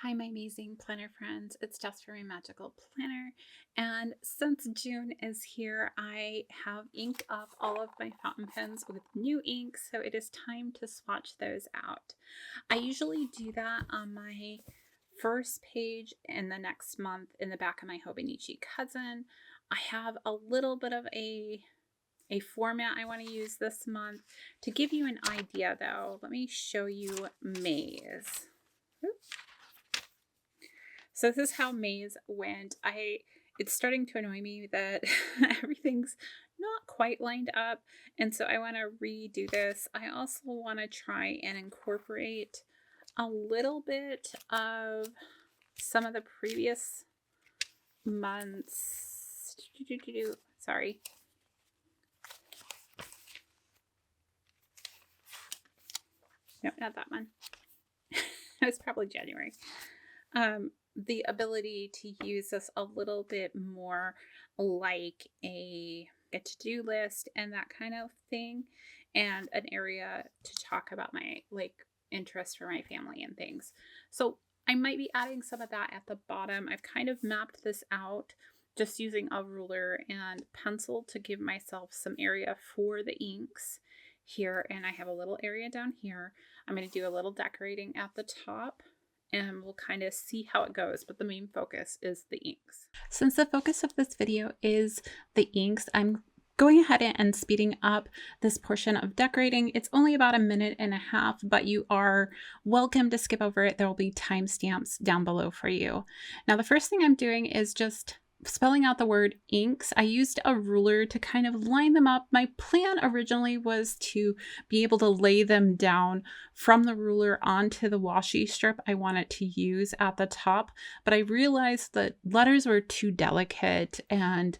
Hi, my amazing planner friends. It's Jess for my magical planner. And since June is here, I have inked up all of my fountain pens with new ink, so it is time to swatch those out. I usually do that on my first page in the next month in the back of my hobonichi cousin. I have a little bit of a format I want to use this month. To give you an idea though, let me show you May's. Oops. So this is how May's went. It's starting to annoy me that everything's not quite lined up, and so I want to redo this. I also want to try and incorporate a little bit of some of the previous months. Sorry. No, not that one. It was probably January. The ability to use this a little bit more like a to-do list and that kind of thing, and an area to talk about my interest for my family and things. So I might be adding some of that at the bottom. I've kind of mapped this out just using a ruler and pencil to give myself some area for the inks here, and I have a little area down here. I'm going to do a little decorating at the top, and we'll kind of see how it goes, but the main focus is the inks. Since the focus of this video is the inks, I'm going ahead and speeding up this portion of decorating. It's only about 1.5 minutes, but you are welcome to skip over it. There will be timestamps down below for you. Now, the first thing I'm doing is just spelling out the word inks. I used a ruler to kind of line them up. My plan originally was to be able to lay them down from the ruler onto the washi strip I wanted to use at the top, but I realized that letters were too delicate, and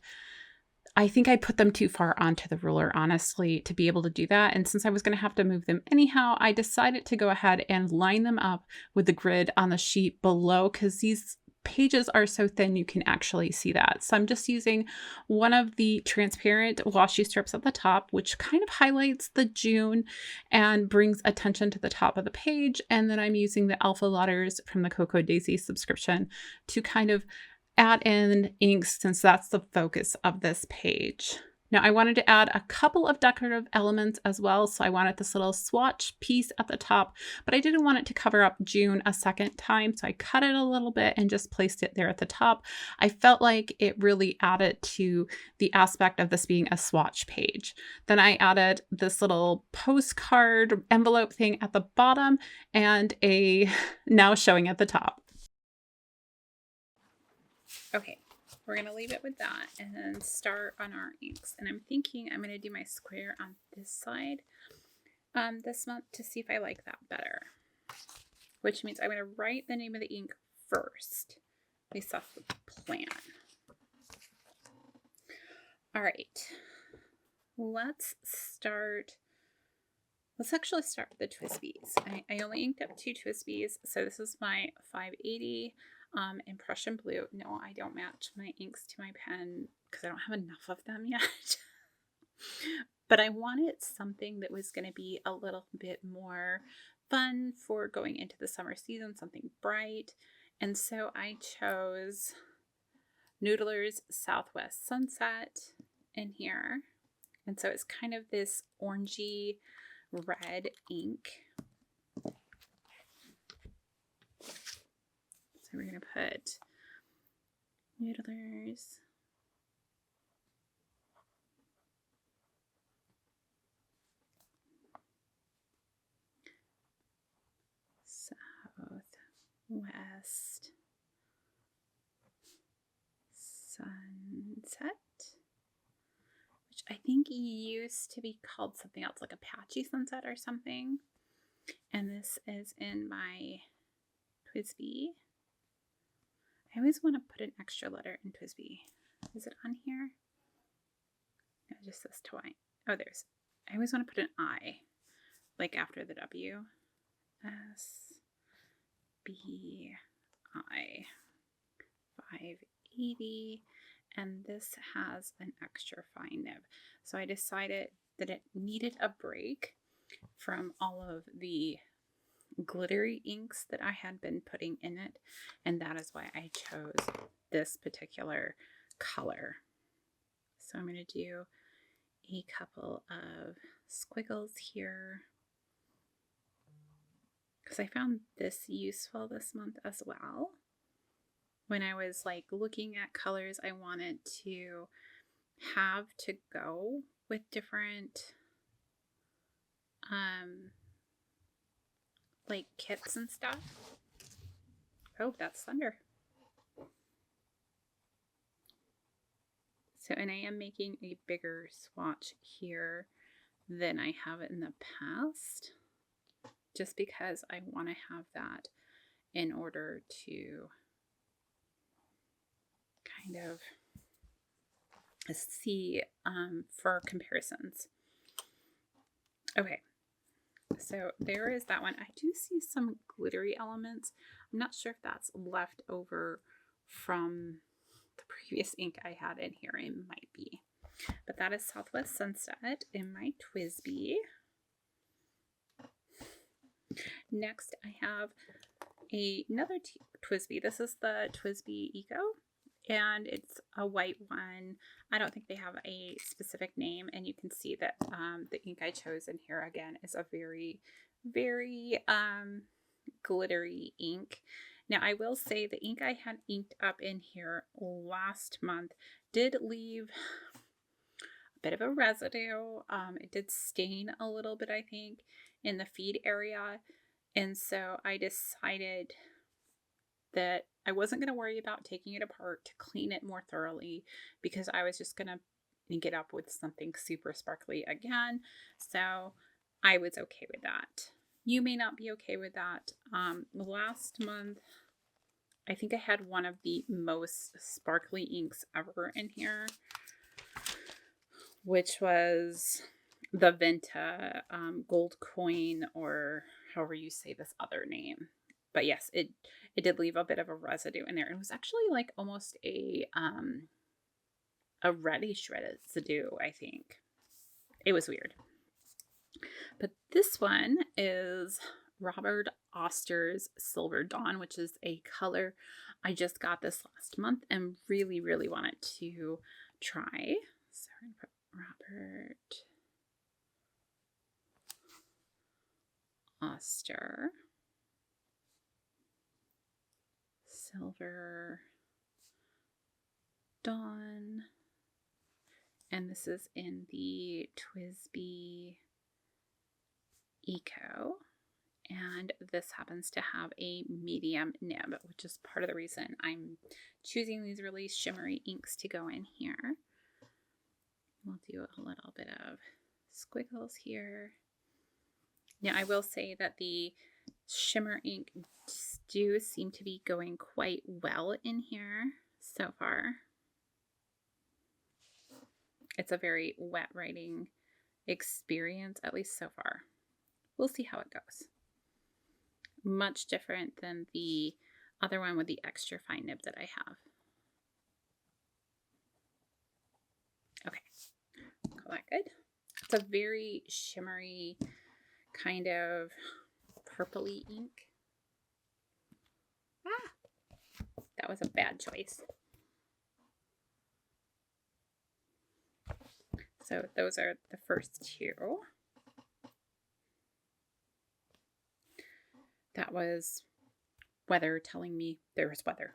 I think I put them too far onto the ruler, honestly, to be able to do that. And since I was going to have to move them anyhow, I decided to go ahead and line them up with the grid on the sheet below, because these pages are so thin you can actually see that. So I'm just using one of the transparent washi strips at the top, which kind of highlights the June and brings attention to the top of the page. And then I'm using the alpha letters from the Cocoa Daisy subscription to kind of add in inks, since that's the focus of this page. Now, I wanted to add a couple of decorative elements as well. So I wanted this little swatch piece at the top, but I didn't want it to cover up June a second time. So I cut it a little bit and just placed it there at the top. I felt like it really added to the aspect of this being a swatch page. Then I added this little postcard envelope thing at the bottom and a now showing at the top. Okay. We're going to leave it with that and then start on our inks. And I'm thinking I'm going to do my square on this side this month to see if I like that better. Which means I'm going to write the name of the ink first. At least that's the plan. All right. Let's actually start with the Twsbis. I only inked up 2 Twsbis. So this is my 580. Impression blue. No, I don't match my inks to my pen because I don't have enough of them yet. But I wanted something that was going to be a little bit more fun for going into the summer season, something bright. And so I chose Noodler's Southwest Sunset in here. And so it's kind of this orangey red ink. So we're going to put Noodlers. Southwest Sunset, which I think used to be called something else, like Apache Sunset or something. And this is in my Twsbi. I always want to put an extra letter in Twsbi. Is it on here? No, it just says twine. Oh, there's. I always want to put an I, like after the W. SBI 580. And this has an extra fine nib. So I decided that it needed a break from all of the glittery inks that I had been putting in it, and that is why I chose this particular color. So I'm going to do a couple of squiggles here because I found this useful this month as well. When I was like looking at colors I wanted to have to go with different like kits and stuff. Oh, that's thunder. So, and I am making a bigger swatch here than I have in the past, just because I want to have that in order to kind of see for comparisons. Okay, so there is that one. I do see some glittery elements. I'm not sure if that's left over from the previous ink I had in here. It might be. But that is Southwest Sunset in my Twsbi. Next, I have another Twsbi. This is the Twsbi Eco, and it's a white one. I don't think they have a specific name, and you can see that the ink I chose in here again is a very, very glittery ink. Now, I will say the ink I had inked up in here last month did leave a bit of a residue. It did stain a little bit, I think, in the feed area. And so I decided that I wasn't going to worry about taking it apart to clean it more thoroughly, because I was just going to ink it up with something super sparkly again. So I was okay with that. You may not be okay with that. Last month, I think I had one of the most sparkly inks ever in here, which was the Venta Gold Coin, or however you say this other name. But yes, it did leave a bit of a residue in there. It was actually like almost a reddish residue, I think. It was weird. But this one is Robert Oster's Silver Dawn, which is a color I just got this last month and really, really wanted to try. So I'm going to put Robert Oster Silver Dawn, and this is in the Twsbi Eco, and this happens to have a medium nib, which is part of the reason I'm choosing these really shimmery inks to go in here. We'll do a little bit of squiggles here. Now, I will say that the shimmer ink do seem to be going quite well in here so far. It's a very wet writing experience, at least so far. We'll see how it goes. Much different than the other one with the extra fine nib that I have. Okay, call that good. It's a very shimmery kind of purpley ink. Ah, that was a bad choice. So those are the first two. That was weather telling me there was weather.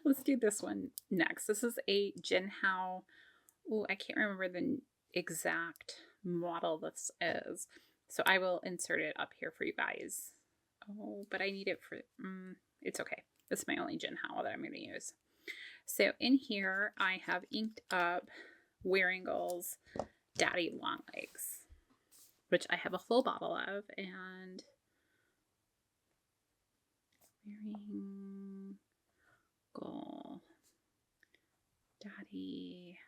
Let's do this one next. This is a Jinhao. Oh, I can't remember the exact model this is, so I will insert it up here for you guys. Oh, but I need it for, it's okay. This is my only Jinhao that I'm going to use. So in here, I have inked up Wearinguel's Daddy Longlegs, which I have a full bottle of, and Wearinguel Daddy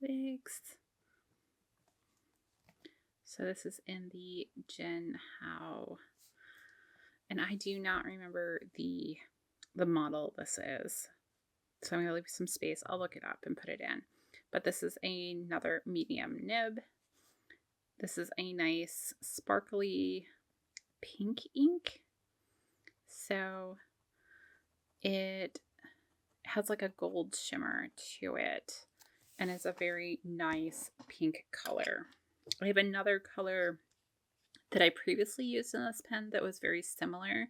Longlegs. So this is in the Jinhao, and I do not remember the model this is, so I'm going to leave some space. I'll look it up and put it in. But this is another medium nib, This is a nice sparkly pink ink. So it has like a gold shimmer to it and is a very nice pink color. I have another color that I previously used in this pen that was very similar.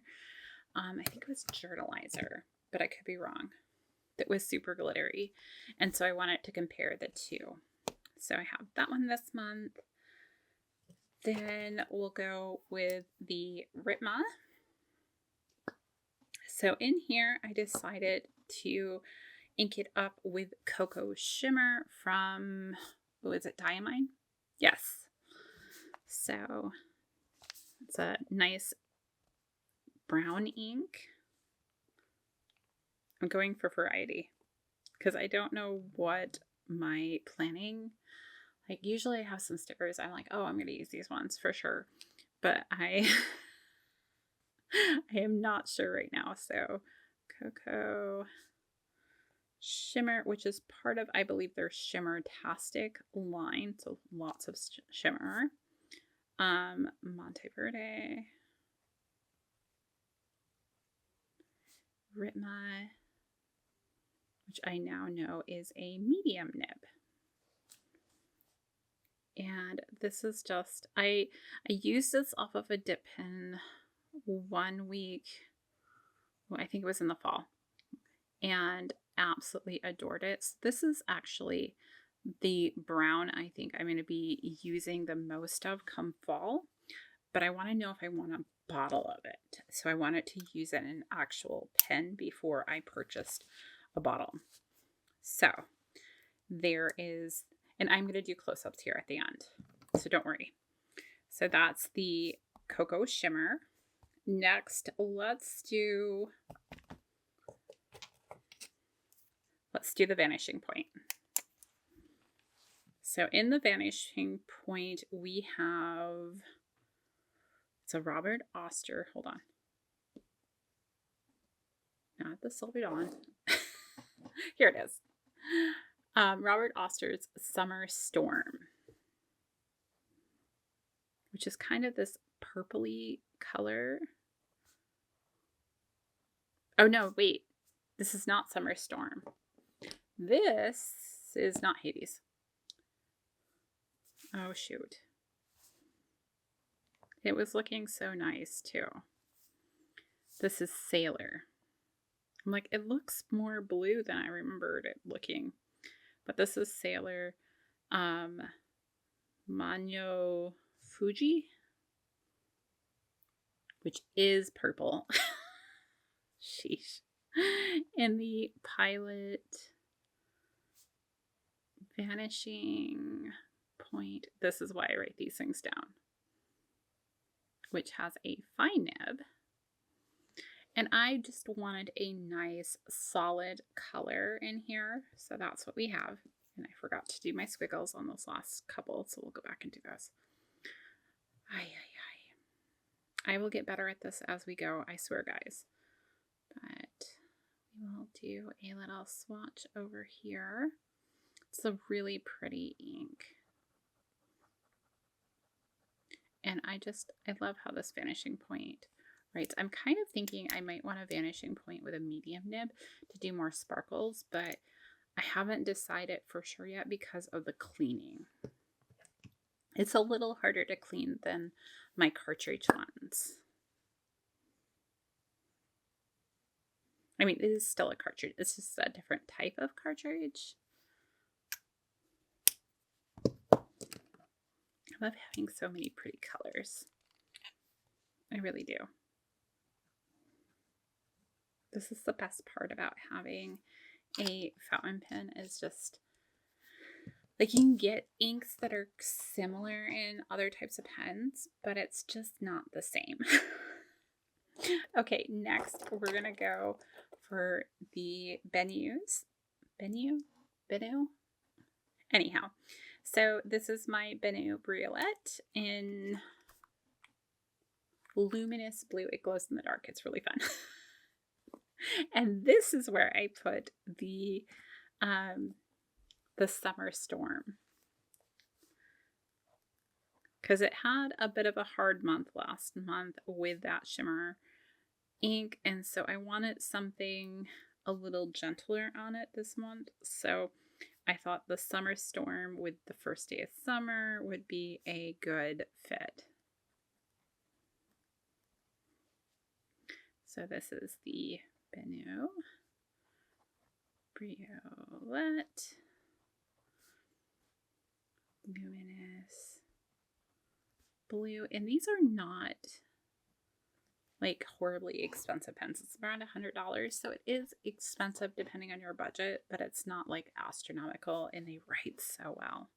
I think it was Journalizer, but I could be wrong. That was super glittery. And so I wanted to compare the two. So I have that one this month. Then we'll go with the Ritma. So in here, I decided to ink it up with Cocoa Shimmer from, was it Diamine? Yes. So it's a nice brown ink. I'm going for variety because I don't know what my planning, like usually I have some stickers. I'm like, oh, I'm going to use these ones for sure. But I am not sure right now. So Cocoa Shimmer, which is part of, I believe, their Shimmer-tastic line. So lots of shimmer. Monteverdi. Ritma, which I now know is a medium nib. And this is just, I used this off of a dip pen 1 week, well, I think it was in the fall, and absolutely adored it. So this is actually the brown I think I'm going to be using the most of come fall, but I want to know if I want a bottle of it. So I wanted to use it in an actual pen before I purchased a bottle. So there is, and I'm going to do close-ups here at the end, so don't worry. So that's the Cocoa Shimmer. Next, let's do the Vanishing Point. So in the Vanishing Point, we have, it's a Robert Oster, hold on. Not the Sylvie Dawn. Here it is. Robert Oster's Summer Storm, which is kind of this purpley color. Oh no, wait. This is not Summer Storm. This is not Hades. Oh shoot. It was looking so nice too. This is Sailor. I'm like, it looks more blue than I remembered it looking. But this is Sailor. Manyo Fuji, which is purple. Sheesh. And the Pilot Vanishing Point. This is why I write these things down. Which has a fine nib. And I just wanted a nice solid color in here. So that's what we have. And I forgot to do my squiggles on those last couple. So we'll go back and do those. I will get better at this as we go. I swear, guys. But we will do a little swatch over here. It's a really pretty ink. And I love how this Vanishing Point writes. I'm kind of thinking I might want a Vanishing Point with a medium nib to do more sparkles, but I haven't decided for sure yet because of the cleaning. It's a little harder to clean than my cartridge ones. I mean, it is still a cartridge. It's just a different type of cartridge. I love having so many pretty colors. I really do. This is the best part about having a fountain pen is just, like, you can get inks that are similar in other types of pens, but it's just not the same. Okay, next we're going to go for the Benus. Benu? Anyhow. So this is my Benu Briollet in luminous blue. It glows in the dark. It's really fun. And this is where I put the Summer Storm. because it had a bit of a hard month last month with that shimmer ink, and so I wanted something a little gentler on it this month. So I thought the Summer Storm with the first day of summer would be a good fit. So this is the Benu, Briollet, Luminous Blue, and these are not like horribly expensive pens. It's around $100, so it is expensive depending on your budget, but it's not like astronomical, and they write so well.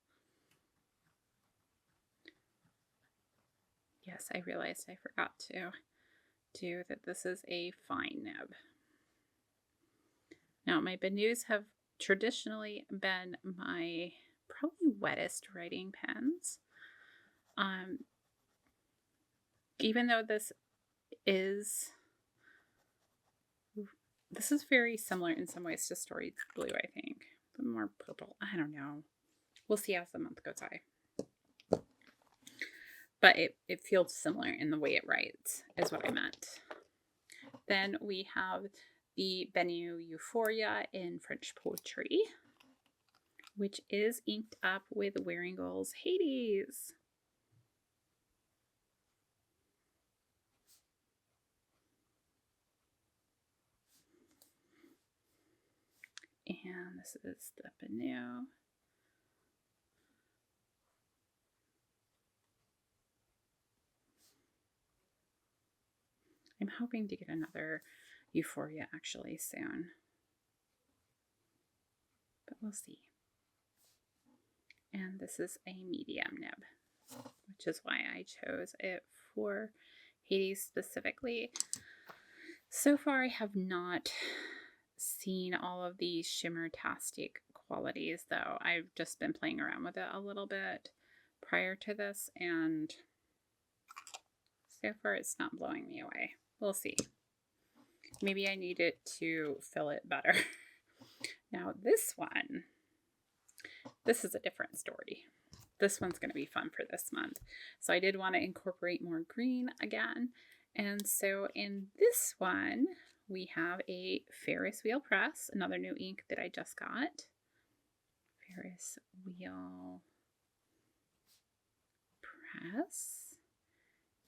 Yes, I realized I forgot to do that. This is a fine nib. Now, my Benus have traditionally been my probably wettest writing pens. Even though this is very similar in some ways to Story Blue, I think. But more purple. I don't know. We'll see as the month goes by. But it feels similar in the way it writes, is what I meant. Then we have the Benu Euphoria in French Poetry, which is inked up with Wearinguel Hadies. And this is the Benue. I'm hoping to get another Euphoria actually soon, but we'll see. And this is a medium nib, which is why I chose it for Hades specifically. So far, I have not seen all of these shimmer-tastic qualities, though. I've just been playing around with it a little bit prior to this, and so far it's not blowing me away. We'll see. Maybe I need it to fill it better. Now this one, this is a different story. This one's going to be fun for this month. So I did want to incorporate more green again. And so in this one, we have a Ferris wheel press, another new ink that I just got. Ferris wheel press.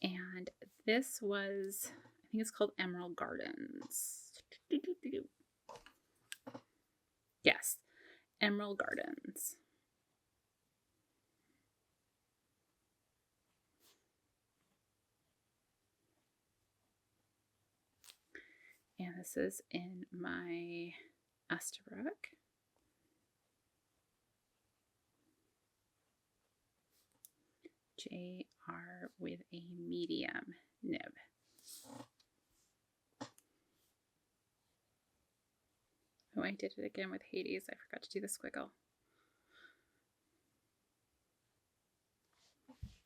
And this was, I think it's called Emerald Gardens. Yes, Emerald Gardens. And this is in my Esterbrook. JR with a medium nib. Oh, I did it again with Hades. I forgot to do the squiggle.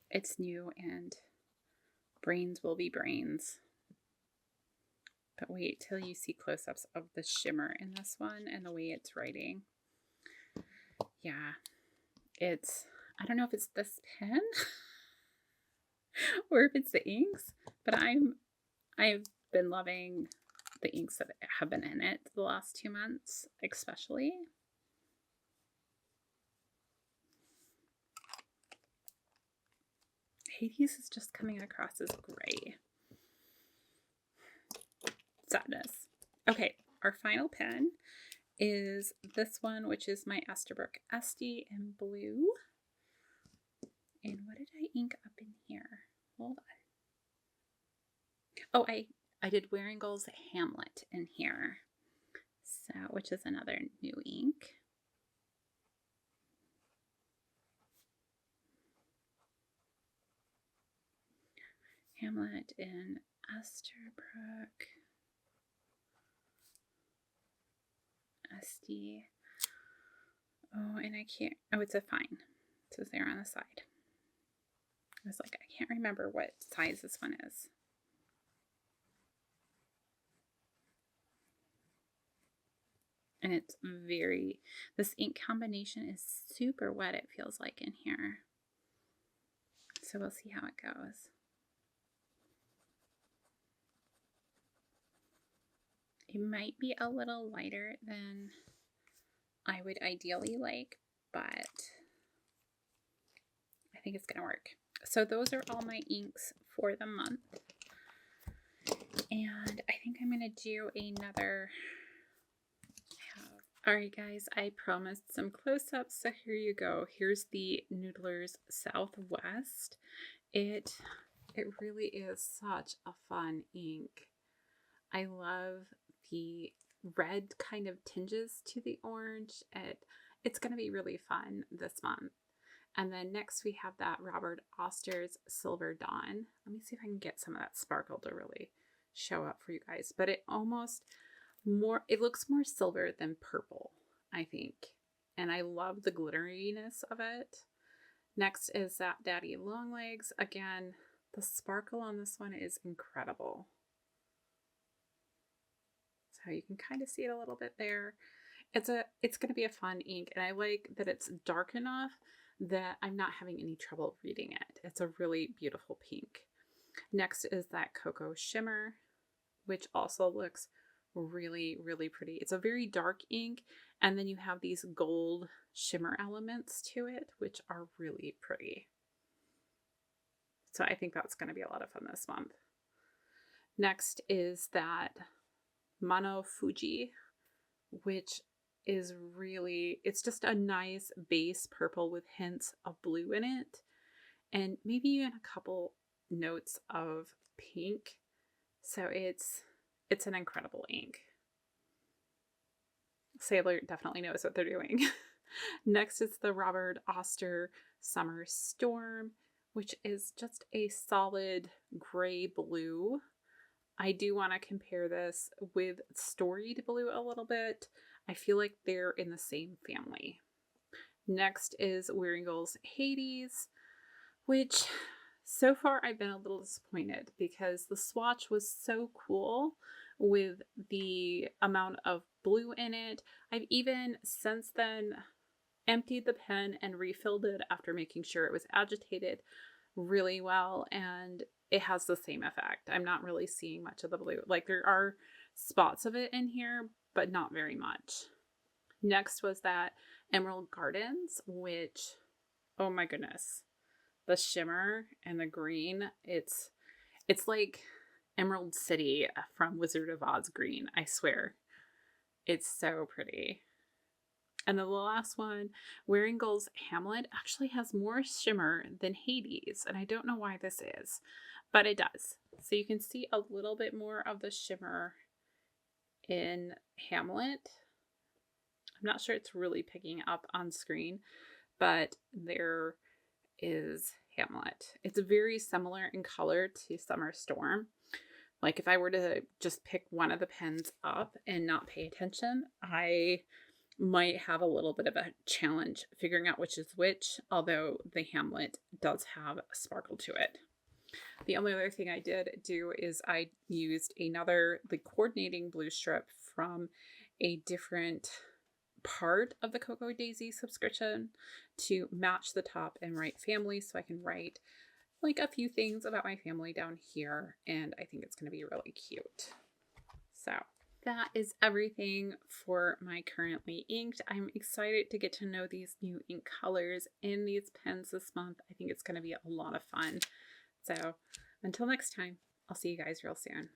It's new and brains will be brains. But wait till you see close-ups of the shimmer in this one and the way it's writing. Yeah, it's, I don't know if it's this pen or if it's the inks, but I've been loving the inks that have been in it the last 2 months, especially. Hades is just coming across as gray. Sadness. Okay, our final pen is this one, which is my Esterbrook Estie in blue. And what did I ink up in here? Hold on. Oh, I did Wearinguel Hamlet in here, so which is another new ink. Hamlet in Esterbrook. Estie. Oh, and I can't, oh, it's a fine. It says there on the side. I was like, I can't remember what size this one is. And it's very, this ink combination is super wet, it feels like in here. So we'll see how it goes. It might be a little lighter than I would ideally like, but I think it's going to work. So those are all my inks for the month. And I think I'm going to do another. Alright guys, I promised some close-ups, so here you go. Here's the Noodler's Southwest. It really is such a fun ink. I love the red kind of tinges to the orange. It's going to be really fun this month. And then next we have that Robert Oster's Silver Dawn. Let me see if I can get some of that sparkle to really show up for you guys. But it looks more silver than purple, I think. And I love the glitteriness of it. Next is that Daddy Longlegs. Again, the sparkle on this one is incredible. So you can kind of see it a little bit there. It's going to be a fun ink, and I like that it's dark enough that I'm not having any trouble reading it. It's a really beautiful pink. Next is that Cocoa Shimmer, which also looks really, really pretty. It's a very dark ink, and then you have these gold shimmer elements to it, which are really pretty. So I think that's going to be a lot of fun this month. Next is that Mono Fuji, which is really, it's just a nice base purple with hints of blue in it, and maybe even a couple notes of pink. So it's an incredible ink. Sailor definitely knows what they're doing. Next is the Robert Oster Summer Storm, which is just a solid gray blue. I do want to compare this with Storied Blue a little bit. I feel like they're in the same family. Next is Wearinguel Hadies, which so far I've been a little disappointed because the swatch was so cool with the amount of blue in it. I've even since then emptied the pen and refilled it after making sure it was agitated really well, and it has the same effect. I'm not really seeing much of the blue. Like, there are spots of it in here, but not very much. Next was that Emerald Gardens, which, oh my goodness, the shimmer and the green, it's like Emerald City from Wizard of Oz green, I swear. It's so pretty. And then the last one, Wearinguel Hamlet, actually has more shimmer than Hades, and I don't know why this is, but it does. So you can see a little bit more of the shimmer in Hamlet. I'm not sure it's really picking up on screen, but there is Hamlet. It's very similar in color to Summer Storm. Like, if I were to just pick one of the pens up and not pay attention, I might have a little bit of a challenge figuring out which is which, although the Hamlet does have a sparkle to it. The only other thing I did do is I used the coordinating blue strip from a different part of the Cocoa Daisy subscription to match the top and write family, so I can write like a few things about my family down here, and I think it's going to be really cute. So that is everything for my currently inked. I'm excited to get to know these new ink colors in these pens this month. I think it's going to be a lot of fun. So until next time, I'll see you guys real soon.